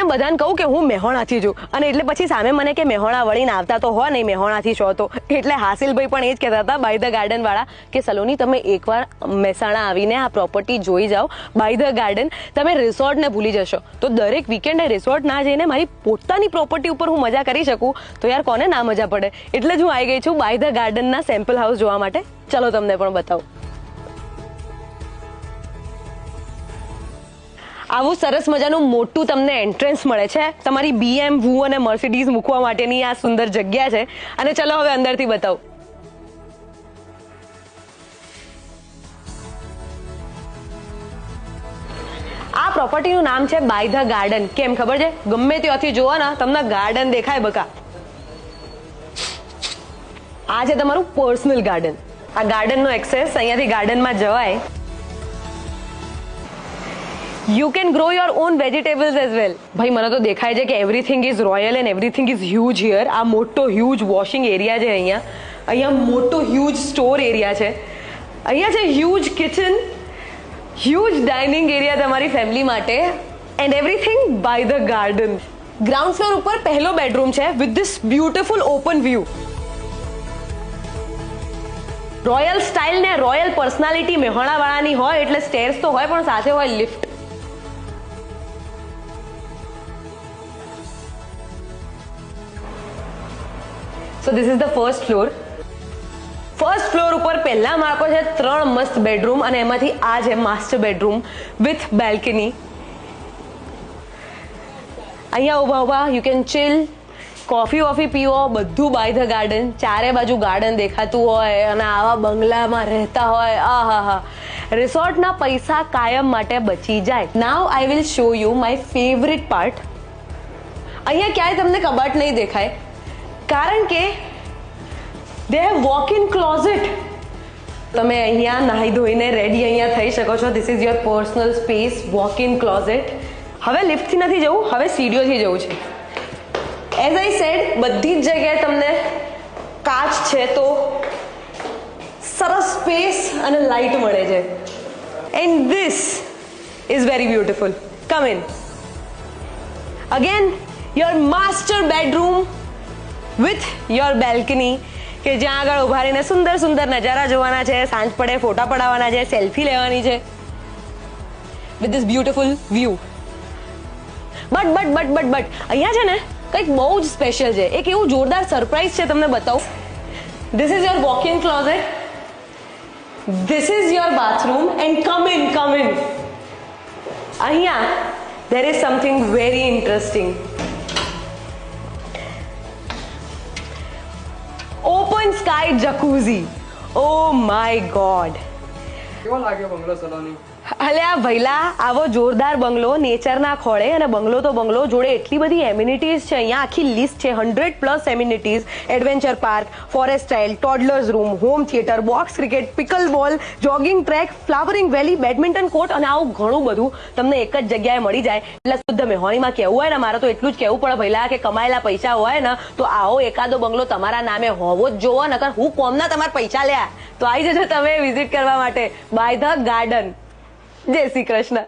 અહીંયા બધાને કહું કે હું મહેસાણાથી છું અને એટલે પછી સામે મને કે મહેસાણા વળીને આવતા તો હો નહીં, મહેસાણાથી છો તો. એટલે હાસિલભાઈ પણ એ જ કહેતા હતા બાય ધ ગાર્ડન વાળા કે સલોની તમે એકવાર મહેસાણા આવીને આ પ્રોપર્ટી જોઈ જાઓ બાય ધ ગાર્ડન, તમે રિસોર્ટને ભૂલી જશો. તો દરેક વીકેન્ડે રિસોર્ટ ના જઈને મારી પોતાની પ્રોપર્ટી ઉપર હું મજા કરી શકું તો યાર કોને ના મજા પડે. એટલે જ હું આવી ગઈ છું બાય ધ ગાર્ડનના સેમ્પલ હાઉસ જોવા માટે. ચલો તમને પણ બતાવું. આવું સરસ મજાનું મોટું તમને એન્ટ્રન્સ મળે છે. તમારી BMW અને મર્સિડીઝ મૂકવા માટેની આ સુંદર જગ્યા છે. અને ચલો હવે અંદરથી બતાવું. આ પ્રોપર્ટીનું નામ છે બાય ધ ગાર્ડન. કેમ ખબર છે? ગમે ત્યાંથી જોવો ને તમને ગાર્ડન દેખાય બકા. આ છે તમારું પર્સનલ ગાર્ડન. આ ગાર્ડનનો એક્સેસ અહીંયાથી ગાર્ડનમાં જવાય. You can grow your own vegetables as well. ભાઈ મને તો દેખાય છે કે everything is royal and everything is huge here. આ મોટો હ્યુજ વોશિંગ એરિયા છે અહીંયા. અહીંયા મોટો હ્યુજ સ્ટોર એરિયા છે. અહીંયા છે huge kitchen, huge dining area તમારી ફેમિલી માટે and everything by the garden. Ground floor ઉપર પહેલો બેડરૂમ છે with this beautiful open view. Royal style ને રોયલ પર્સનાલિટી મહેસાણા વાળાની હોય એટલે સ્ટેર્સ તો હોય પણ સાથે હોય lift. So this is the first floor. First floor ઉપર પહેલા માળ પર છે 3 મસ્ત બેડરૂમ અને એમાંથી આ છે માસ્ટર બેડરૂમ વિથ બેલ્કની. અહીંયા ઊભા ઊભા યુ કેન ચિલ, કોફી પીવો, બધું બાય ધ ગાર્ડન. ચારે બાજુ ગાર્ડન દેખાતું હોય અને આવા બંગલામાં રહેતા હોય, આહાહા, રિસોર્ટના પૈસા કાયમ માટે બચી જાય. Now I will show you my favourite part. અહીંયા ક્યાંય તમને કબાટ નહીં દેખાય કારણ કે they have walk in closet. તમે અહીંયા નાહી ધોઈને રેડી અહીંયા થઈ શકો છો. This is your personal space, walk in closet. હવે લિફ્ટથી નથી જવું, હવે સીડીઓથી જવું છે. એઝ આઈ સેડ, બધી જ જગ્યાએ તમને કાચ છે તો સરસ સ્પેસ અને લાઇટ મળે છે. And this is very beautiful. Come in. Again your master bedroom with your balcony કે જ્યાં આગળ ઉભા રહીને સુંદર સુંદર નજારા જોવાના છે, સાંજ પડે ફોટા પડાવવાના છે, સેલ્ફી લેવાની છે with this beautiful view. But અહીંયા છે ને કંઈક બહુ જ સ્પેશિયલ છે. એક એવું જોરદાર સરપ્રાઈઝ છે, તમને બતાવું. This is your walk in closet, this is your bathroom and come in. અહીંયા there is something very interesting. Open sky jacuzzi. Oh my god. કેવો લાગ્યો બંગલો સલોની? અલ્યા ભઈલા, આવો જોરદાર બંગલો નેચરના ખોળે અને બંગલો તો બંગલો જોડે એટલી બધી એમ્યુનિટીઝ છે. અહીંયા આખી લિસ્ટ છે 100+ amenities. Adventure park, forest style, toddlers room, home theatre, box cricket, pickle ball, jogging track, flowering valley, badminton court અને આવું ઘણું બધું તમને એક જ જગ્યાએ મળી જાય. એટલે શુદ્ધ મહેસાણીમાં કહેવું હોય ને, મારે તો એટલું જ કહેવું પડે ભઈલા કે કમાયેલા પૈસા હોય ને તો આવો એકાદો બંગલો તમારા નામે હોવો જ જોવો, નકર હું કોમના તમારા પૈસા લ્યા. તો આવી જજો તમે વિઝિટ કરવા માટે બાય ધ ગાર્ડન. જય શ્રી કૃષ્ણ.